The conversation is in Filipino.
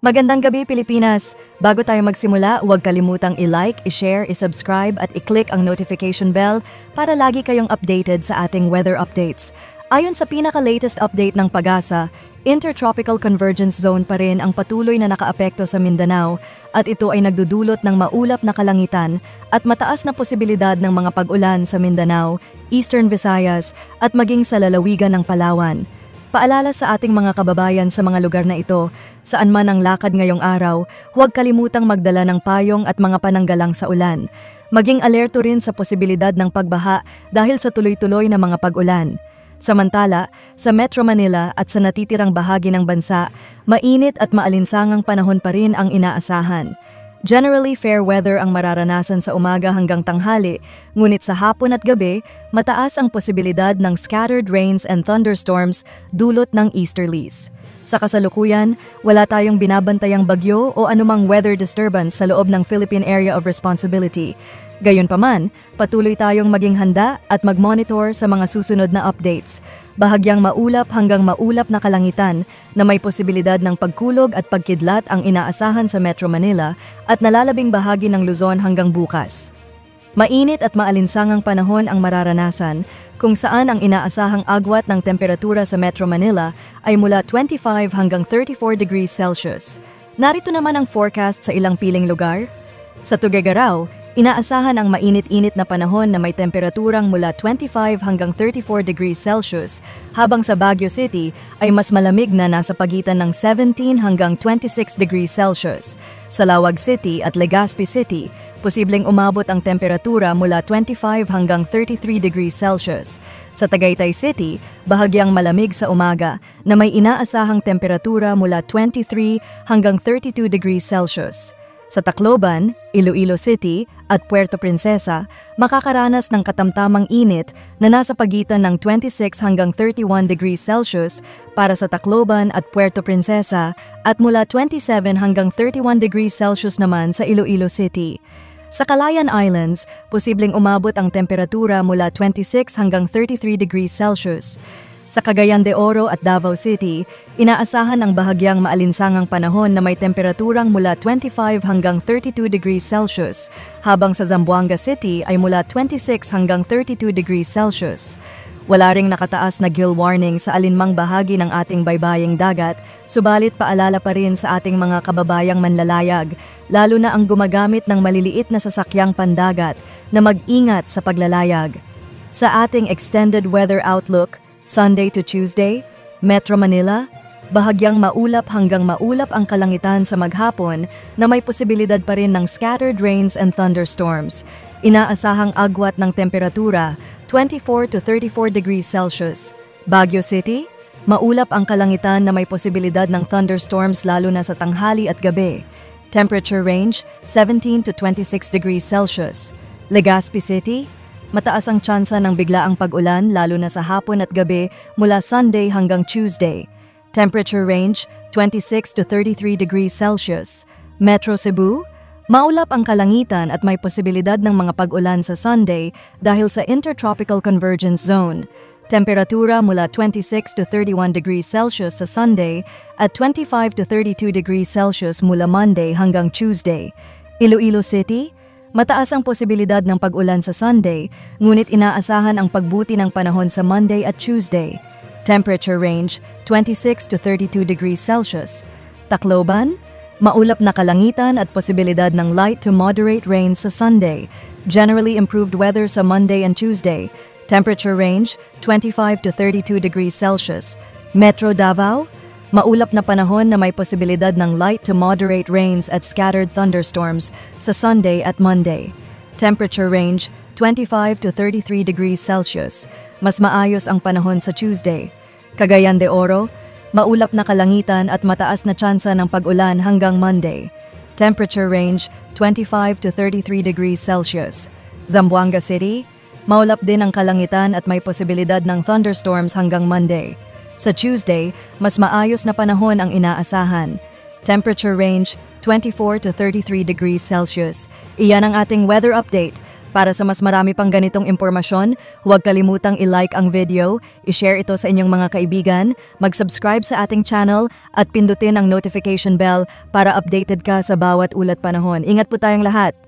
Magandang gabi, Pilipinas! Bago tayo magsimula, huwag kalimutang i-like, i-share, i-subscribe at i-click ang notification bell para lagi kayong updated sa ating weather updates. Ayon sa pinaka-latest update ng PAGASA, Intertropical Convergence Zone pa rin ang patuloy na nakaapekto sa Mindanao at ito ay nagdudulot ng maulap na kalangitan at mataas na posibilidad ng mga pag-ulan sa Mindanao, Eastern Visayas at maging sa lalawigan ng Palawan. Paalala sa ating mga kababayan sa mga lugar na ito, saan man ang lakad ngayong araw, huwag kalimutang magdala ng payong at mga pananggalang sa ulan. Maging alerto rin sa posibilidad ng pagbaha dahil sa tuloy-tuloy na mga pag-ulan. Samantala, sa Metro Manila at sa natitirang bahagi ng bansa, mainit at maalinsangang panahon pa rin ang inaasahan. Generally fair weather ang mararanasan sa umaga hanggang tanghali, ngunit sa hapon at gabi, mataas ang posibilidad ng scattered rains and thunderstorms dulot ng easterlies. Sa kasalukuyan, wala tayong binabantayang bagyo o anumang weather disturbance sa loob ng Philippine Area of Responsibility. Gayunpaman, patuloy tayong maging handa at mag-monitor sa mga susunod na updates. Bahagyang maulap hanggang maulap na kalangitan na may posibilidad ng pagkulog at pagkidlat ang inaasahan sa Metro Manila at nalalabing bahagi ng Luzon hanggang bukas. Mainit at maalinsangang panahon ang mararanasan kung saan ang inaasahang agwat ng temperatura sa Metro Manila ay mula 25 hanggang 34 degrees Celsius. Narito naman ang forecast sa ilang piling lugar. Sa Tuguegarao, inaasahan ang mainit-init na panahon na may temperaturang mula 25 hanggang 34 degrees Celsius, habang sa Baguio City ay mas malamig na nasa pagitan ng 17 hanggang 26 degrees Celsius. Sa Lawag City at Legazpi City, posibleng umabot ang temperatura mula 25 hanggang 33 degrees Celsius. Sa Tagaytay City, bahagyang malamig sa umaga na may inaasahang temperatura mula 23 hanggang 32 degrees Celsius. Sa Tacloban, Iloilo City at Puerto Princesa, makakaranas ng katamtamang init na nasa pagitan ng 26 hanggang 31 degrees Celsius para sa Tacloban at Puerto Princesa at mula 27 hanggang 31 degrees Celsius naman sa Iloilo City. Sa Calayan Islands, posibleng umabot ang temperatura mula 26 hanggang 33 degrees Celsius. Sa Cagayan de Oro at Davao City, inaasahan ang bahagyang maalinsangang panahon na may temperaturang mula 25 hanggang 32 degrees Celsius, habang sa Zamboanga City ay mula 26 hanggang 32 degrees Celsius. Wala ring nakataas na gill warning sa alinmang bahagi ng ating baybaying dagat, subalit paalala pa rin sa ating mga kababayang manlalayag, lalo na ang gumagamit ng maliliit na sasakyang pandagat na mag-ingat sa paglalayag. Sa ating extended weather outlook, Sunday to Tuesday, Metro Manila, bahagyang maulap hanggang maulap ang kalangitan sa maghapon na may posibilidad pa rin ng scattered rains and thunderstorms. Inaasahang agwat ng temperatura, 24 to 34 degrees Celsius. Baguio City, maulap ang kalangitan na may posibilidad ng thunderstorms lalo na sa tanghali at gabi. Temperature range, 17 to 26 degrees Celsius. Legazpi City, mataas ang tsansa ng biglaang pag-ulan lalo na sa hapon at gabi mula Sunday hanggang Tuesday. Temperature range, 26 to 33 degrees Celsius. Metro Cebu, maulap ang kalangitan at may posibilidad ng mga pag-ulan sa Sunday dahil sa Intertropical Convergence Zone. Temperatura mula 26 to 31 degrees Celsius sa Sunday at 25 to 32 degrees Celsius mula Monday hanggang Tuesday. Iloilo City, mataas ang posibilidad ng pag-ulan sa Sunday, ngunit inaasahan ang pagbuti ng panahon sa Monday at Tuesday. Temperature range, 26 to 32 degrees Celsius. Tacloban, maulap na kalangitan at posibilidad ng light to moderate rain sa Sunday. Generally improved weather sa Monday and Tuesday. Temperature range, 25 to 32 degrees Celsius. Metro Davao, maulap na panahon na may posibilidad ng light to moderate rains at scattered thunderstorms sa Sunday at Monday. Temperature range, 25 to 33 degrees Celsius. Mas maayos ang panahon sa Tuesday. Cagayan de Oro, maulap na kalangitan at mataas na tsansa ng pag-ulan hanggang Monday. Temperature range, 25 to 33 degrees Celsius. Zamboanga City, maulap din ang kalangitan at may posibilidad ng thunderstorms hanggang Monday. Sa Tuesday, mas maayos na panahon ang inaasahan. Temperature range, 24 to 33 degrees Celsius. Iyan ang ating weather update. Para sa mas marami pang ganitong impormasyon, huwag kalimutang i-like ang video, i-share ito sa inyong mga kaibigan, mag-subscribe sa ating channel at pindutin ang notification bell para updated ka sa bawat ulat panahon. Ingat po tayong lahat!